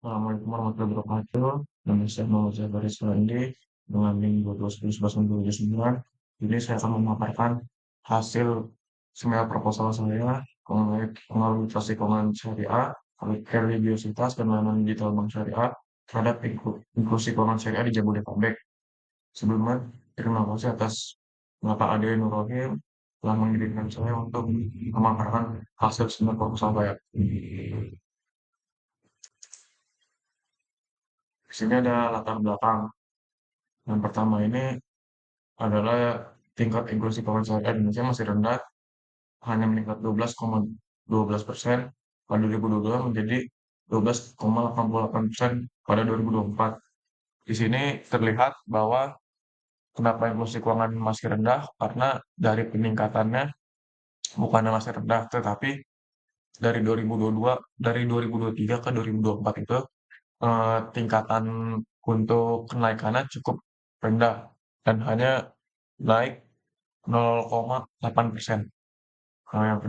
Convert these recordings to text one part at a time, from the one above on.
Assalamualaikum warahmatullahi wabarakatuh. Nama saya Muhammad Zabaris Randi dengan NIM 12.11.2009. Jadi saya akan memaparkan hasil seminar proposal saya mengenai pengaruh literasi keuangan syariah, religiositas dan layanan digital bank syariah terhadap inklusi keuangan syariah di Jabodetabek. Sebelumnya, terima kasih atas Bapak Ade Nurrohim telah mengirimkan saya untuk memaparkan hasil seminar proposal saya. Di sini ada latar belakang. Yang pertama ini adalah tingkat inklusi keuangan syariah di Indonesia masih rendah, hanya meningkat 12,12% pada 2022 menjadi 12,88% pada 2024. Di sini terlihat bahwa kenapa inklusi keuangan masih rendah, karena dari peningkatannya bukannya masih rendah, tetapi dari 2022, dari 2023 ke 2024 itu tingkatan untuk kenaikannya cukup rendah dan hanya naik 0,8%. Nah,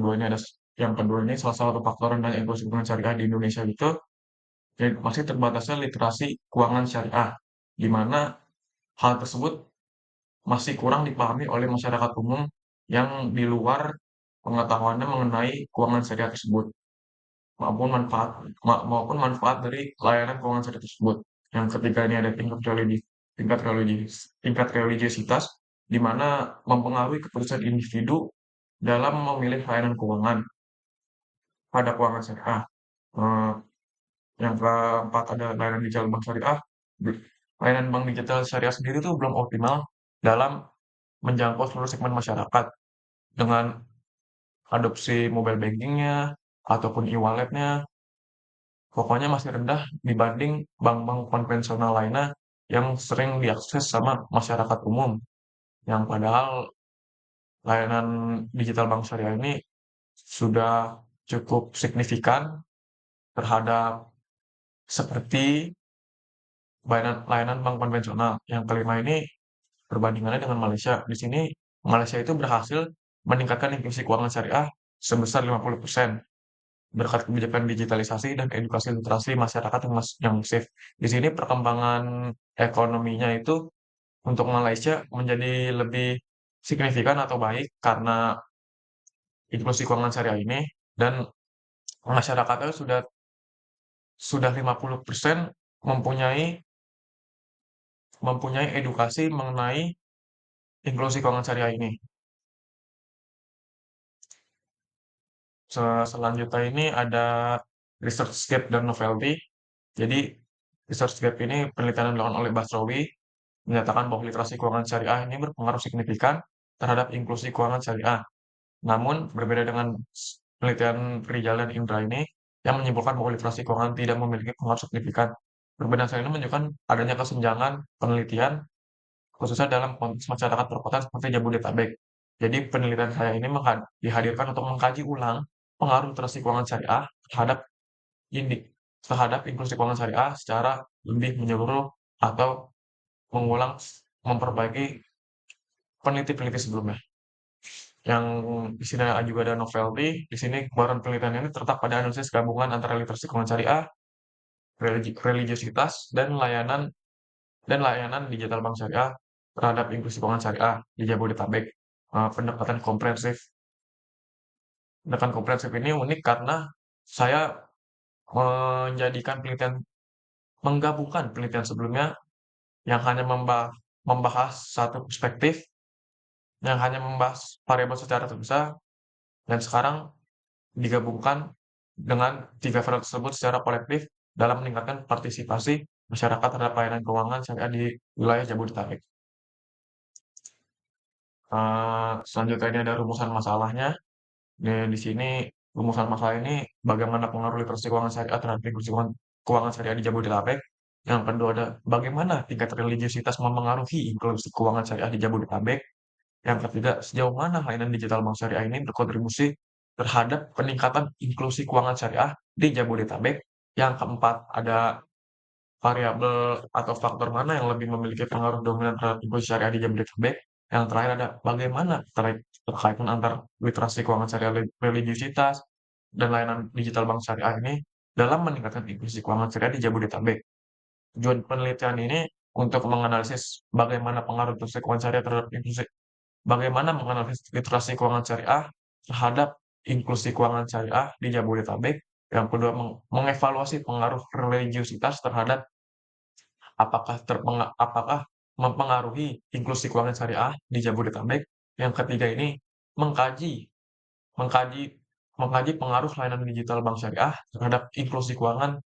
yang kedua ini salah satu faktor rendahnya inklusi keuangan syariah di Indonesia itu ya, masih terbatasnya literasi keuangan syariah, di mana hal tersebut masih kurang dipahami oleh masyarakat umum yang di luar pengetahuannya mengenai keuangan syariah tersebut maupun manfaat dari layanan keuangan syariah tersebut. Yang ketiga ini ada tingkat religiositas di mana mempengaruhi keputusan individu dalam memilih layanan keuangan pada keuangan syariah. Eh, yang keempat ada layanan digital bank syariah. Layanan bank digital syariah sendiri itu belum optimal dalam menjangkau seluruh segmen masyarakat dengan adopsi mobile bankingnya ataupun e-walletnya. Pokoknya masih rendah dibanding bank-bank konvensional lainnya yang sering diakses sama masyarakat umum. Yang padahal layanan digital bank syariah ini sudah cukup signifikan terhadap seperti layanan bank konvensional. Yang kelima ini perbandingannya dengan Malaysia. Di sini Malaysia itu berhasil meningkatkan inklusi keuangan syariah sebesar 50% berkat kebijakan digitalisasi dan edukasi literasi masyarakat yang masif. Di sini perkembangan ekonominya itu untuk Malaysia menjadi lebih signifikan atau baik karena inklusi keuangan syariah ini dan masyarakatnya sudah 50% mempunyai mempunyai edukasi mengenai inklusi keuangan syariah ini. Selanjutnya ini ada ResearchGate dan Novelty. Jadi ResearchGate ini penelitian yang dilakukan oleh Basrawi menyatakan bahwa literasi keuangan syariah ini berpengaruh signifikan terhadap inklusi keuangan syariah. Namun berbeda dengan penelitian Rijal dan Indra ini yang menyimpulkan bahwa literasi keuangan tidak memiliki pengaruh signifikan. Perbedaan ini menunjukkan adanya kesenjangan penelitian khususnya dalam konteks masyarakat perkotaan seperti Jabodetabek. Jadi penelitian saya ini dihadirkan untuk mengkaji ulang pengaruh literasi keuangan syariah terhadap ini terhadap inklusi keuangan syariah secara lebih menyeluruh atau mengulang memperbaiki peneliti-peneliti sebelumnya. Yang di sini juga ada novelty, di sini keluaran penelitian ini terletak pada analisis gabungan antara literasi keuangan syariah, religiositas, dan layanan digital bank syariah terhadap inklusi keuangan syariah di Jabodetabek. Pendekatan komprehensif. Pendekatan komprehensif ini unik karena saya menjadikan menggabungkan penelitian sebelumnya yang hanya membahas satu perspektif, yang hanya membahas variabel secara terpisah, dan sekarang digabungkan dengan tiga variabel tersebut secara kolektif dalam meningkatkan partisipasi masyarakat terhadap layanan keuangan syariah di wilayah Jabodetabek. Selanjutnya ini ada rumusan masalahnya. Di sini rumusan masalah ini bagaimana pengaruh literasi keuangan syariah terhadap inklusi keuangan syariah di Jabodetabek. Yang kedua ada bagaimana tingkat religiositas memengaruhi inklusi keuangan syariah di Jabodetabek. Yang ketiga, sejauh mana layanan digital bank syariah ini berkontribusi terhadap peningkatan inklusi keuangan syariah di Jabodetabek. Yang keempat, ada variabel atau faktor mana yang lebih memiliki pengaruh dominan terhadap inklusi syariah di Jabodetabek. Yang terakhir ada bagaimana terkaitan antar literasi keuangan syariah religiositas dan layanan digital bank syariah ini dalam meningkatkan inklusi keuangan syariah di Jabodetabek. Tujuan penelitian ini untuk menganalisis bagaimana pengaruh inklusi keuangan syariah terhadap inklusi bagaimana menganalisis literasi keuangan syariah terhadap inklusi keuangan syariah di Jabodetabek. Yang kedua, mengevaluasi pengaruh religiusitas terhadap apakah mempengaruhi inklusi keuangan syariah di Jabodetabek. Yang ketiga ini mengkaji mengkaji mengkaji pengaruh layanan digital bank syariah terhadap inklusi keuangan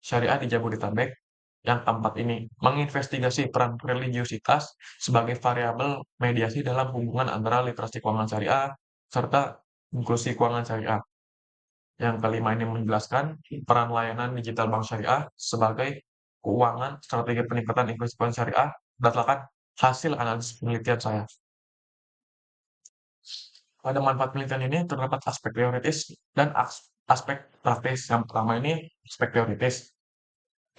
syariah di Jabodetabek. Yang keempat ini menginvestigasi peran religiusitas sebagai variabel mediasi dalam hubungan antara literasi keuangan syariah serta inklusi keuangan syariah. Yang kelima ini menjelaskan peran layanan digital bank syariah sebagai keuangan strategi peningkatan inklusi keuangan syariah berdasarkan hasil analisis penelitian saya. Pada manfaat penelitian ini terdapat aspek teoritis dan aspek praktis. Yang pertama ini aspek teoritis.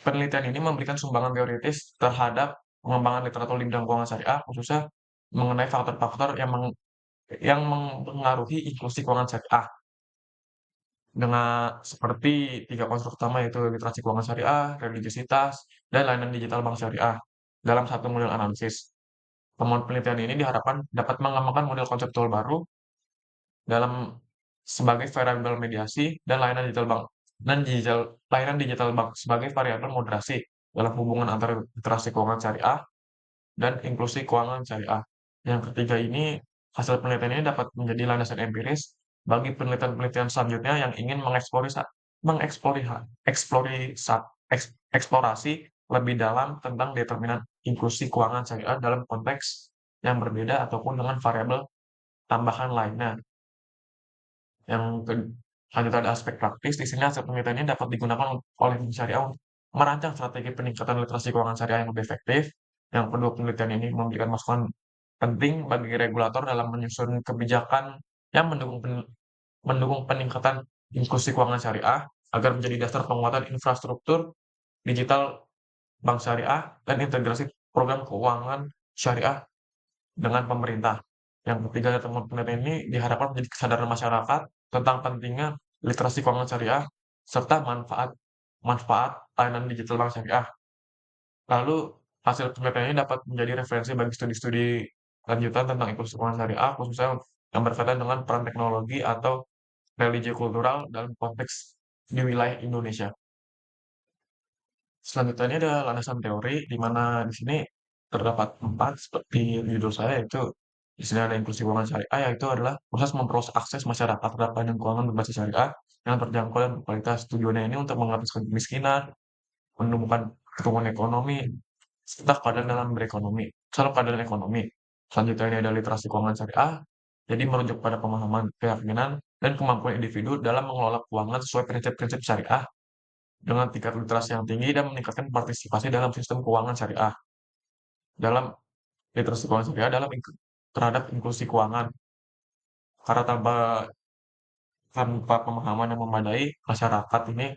Penelitian ini memberikan sumbangan teoritis terhadap pengembangan literatur di bidang keuangan syariah, khususnya mengenai faktor-faktor yang mempengaruhi inklusi keuangan syariah. Dengan seperti tiga konstruk utama yaitu literasi keuangan syariah, religiositas, dan layanan digital bank syariah dalam satu model analisis. Temuan penelitian ini diharapkan dapat mengembangkan model konseptual baru dalam sebagai variabel mediasi dan layanan digital bank sebagai variabel moderasi dalam hubungan antara literasi keuangan syariah dan inklusi keuangan syariah. Yang ketiga ini, hasil penelitian ini dapat menjadi landasan empiris bagi penelitian-penelitian selanjutnya yang ingin eksplorasi lebih dalam tentang determinan inklusi keuangan syariah dalam konteks yang berbeda ataupun dengan variabel tambahan lainnya. Yang lanjut ada aspek praktis, di sini hasil penelitian ini dapat digunakan oleh bank syariah untuk merancang strategi peningkatan literasi keuangan syariah yang lebih efektif. Yang kedua, penelitian ini memberikan masukan penting bagi regulator dalam menyusun kebijakan yang mendukung peningkatan inklusi keuangan syariah agar menjadi dasar penguatan infrastruktur digital bank syariah dan integrasi program keuangan syariah dengan pemerintah. Yang ketiga, temuan penelitian ini diharapkan menjadi kesadaran masyarakat tentang pentingnya literasi keuangan syariah serta manfaat manfaat layanan digital bank syariah. Lalu hasil penelitian ini dapat menjadi referensi bagi studi-studi lanjutan tentang inklusi keuangan syariah, khususnya yang berkaitan dengan peran teknologi atau religi kultural dalam konteks di wilayah Indonesia. Selanjutnya ini ada landasan teori, di mana di sini terdapat 4 seperti judul saya, yaitu di sini ada inklusi keuangan syariah, yaitu adalah proses memperluas akses masyarakat terhadap layanan keuangan berbasis syariah yang terjangkau dan berkualitas. Tujuannya ini untuk menghapuskan kemiskinan, menumbuhkan pertumbuhan ekonomi, serta keadaan dalam berekonomi, soal keadaan ekonomi. Selanjutnya ini ada literasi keuangan syariah, jadi merujuk pada pemahaman, keyakinan, dan kemampuan individu dalam mengelola keuangan sesuai prinsip-prinsip syariah dengan tingkat literasi yang tinggi dan meningkatkan partisipasi dalam sistem keuangan syariah. Dalam literasi keuangan syariah terhadap inklusi keuangan. Karena tanpa pemahaman yang memadai, masyarakat ini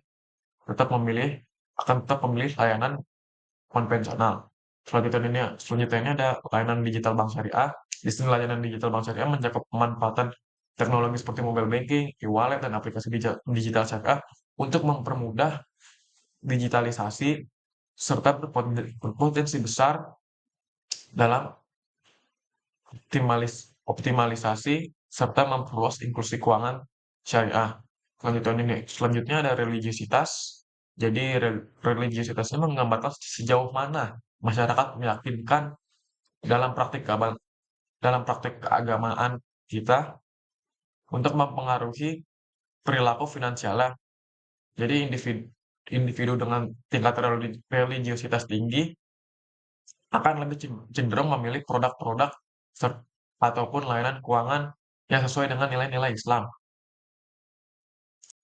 tetap memilih akan tetap memilih layanan konvensional. Selanjutnya ini ada layanan digital bank syariah. Di sini layanan digital bank syariah mencakup pemanfaatan teknologi seperti mobile banking, e-wallet, dan aplikasi digital syariah untuk mempermudah digitalisasi serta berpotensi besar dalam optimalisasi serta memperluas inklusi keuangan syariah. Selanjutnya ada religiositas. Jadi religiositas ini menggambarkan sejauh mana masyarakat meyakinkan dalam praktik keagamaan kita untuk mempengaruhi perilaku finansialnya. Jadi individu dengan tingkat religiositas tinggi akan lebih cenderung memilih produk-produk ataupun layanan keuangan yang sesuai dengan nilai-nilai Islam.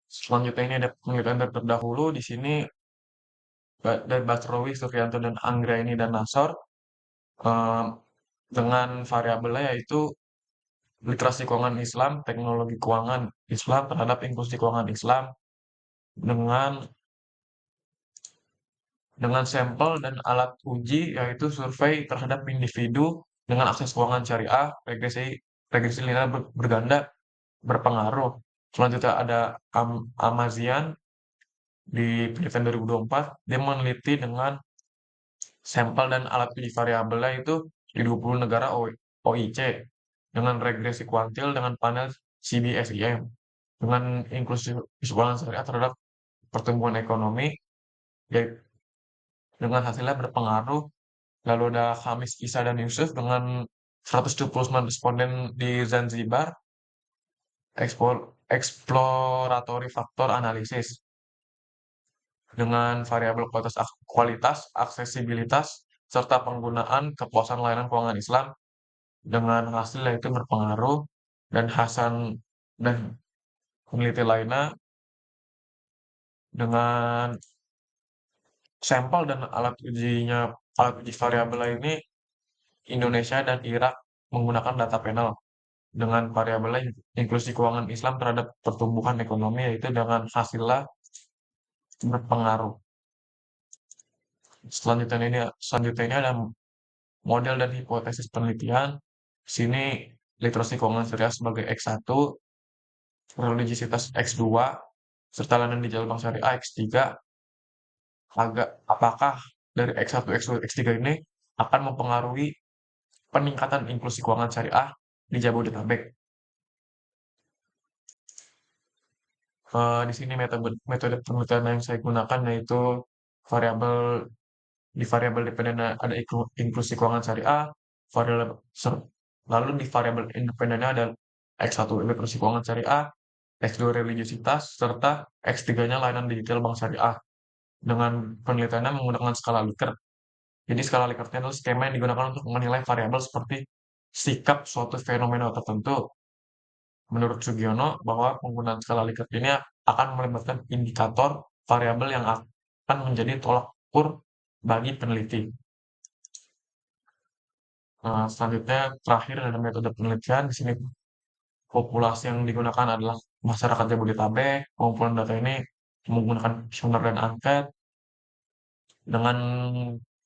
Selanjutnya ini ada penelitian terdahulu di sini dari Basrowi, Suryanto, dan Anggraini dan Nasor eh, dengan variabelnya yaitu literasi keuangan Islam, teknologi keuangan Islam terhadap inklusi keuangan Islam dengan sampel dan alat uji yaitu survei terhadap individu dengan akses keuangan syariah, regresi linear berganda berpengaruh. Selanjutnya ada Amazian Di penelitian 2024, dia meneliti dengan sampel dan alat uji variabelnya itu di 20 negara OIC dengan regresi kuantil dengan panel CBSIM dengan inklusi keuangan syariah terhadap pertumbuhan ekonomi, yaitu dengan hasilnya berpengaruh. Lalu ada Hamis Isa dan Yusuf dengan 179 responden di Zanzibar, exploratory factor analysis dengan variabel kualitas, aksesibilitas, serta penggunaan kepuasan layanan keuangan Islam dengan hasil yaitu berpengaruh. Dan Hasan dan peneliti lainnya dengan sampel dan alat uji variabel ini, Indonesia dan Irak menggunakan data panel dengan variabel inklusi keuangan Islam terhadap pertumbuhan ekonomi, yaitu dengan hasilnya berpengaruh. Selanjutnya ini ada model dan hipotesis penelitian. Di sini literasi keuangan syariah sebagai X1, religisitas X2, serta layanan digital bank syariah X3. Apakah dari X1, X2, X3 ini akan mempengaruhi peningkatan inklusi keuangan syariah di Jabodetabek? Di sini metode penelitian yang saya gunakan yaitu variabel variabel dependen ada inklusi keuangan syariah, variabel lalu di variabel independennya ada X1 inklusi keuangan syariah, X2 religiositas, serta X3-nya layanan digital bank syariah dengan penelitiannya menggunakan skala Likert. Jadi skala Likertnya adalah skema yang digunakan untuk menilai variabel seperti sikap suatu fenomena tertentu. Menurut Sugiono, bahwa penggunaan skala Likert ini akan melibatkan indikator variabel yang akan menjadi tolak ukur bagi peneliti. Selanjutnya, terakhir ada metode penelitian. Di sini populasi yang digunakan adalah masyarakat Jabodetabek. Pengumpulan data ini menggunakan kuesioner dan angket dengan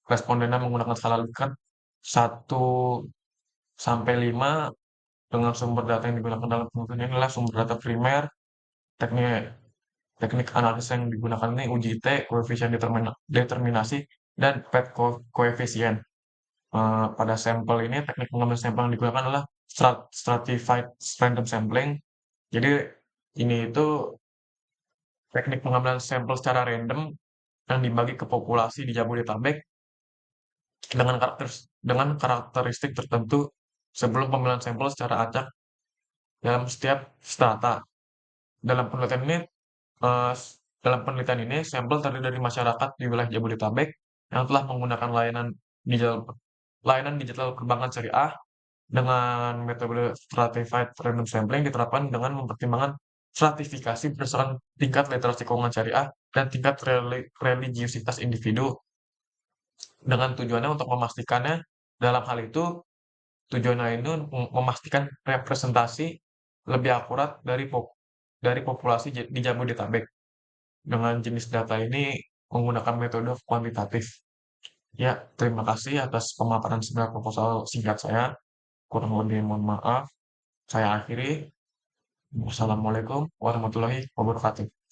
respondennya menggunakan skala Likert 1 sampai 5. Dengan sumber data yang digunakan dalam penelitian ini adalah sumber data primer, teknik teknik analisis yang digunakan ini UJT, koefisien determinasi, dan PET koefisien. Pada sampel ini, teknik pengambilan sampel yang digunakan adalah stratified random sampling. Jadi ini itu teknik pengambilan sampel secara random yang dibagi ke populasi di Jabodetabek dengan karakteristik tertentu sebelum pemilihan sampel secara acak dalam setiap strata. Dalam penelitian ini eh, Dalam penelitian ini, sampel terdiri dari masyarakat di wilayah Jabodetabek yang telah menggunakan layanan digital perbankan syariah dengan metode stratified random sampling diterapkan dengan mempertimbangkan stratifikasi berdasarkan tingkat literasi keuangan syariah dan tingkat religiusitas individu dengan tujuannya untuk memastikannya. Dalam hal itu, tujuannya ini untuk memastikan representasi lebih akurat dari populasi di Jabodetabek. Dengan jenis data ini menggunakan metode kuantitatif. Ya, terima kasih atas pemaparan singkat proposal singkat saya. Kurang lebih mohon maaf. Saya akhiri. Wassalamualaikum warahmatullahi wabarakatuh.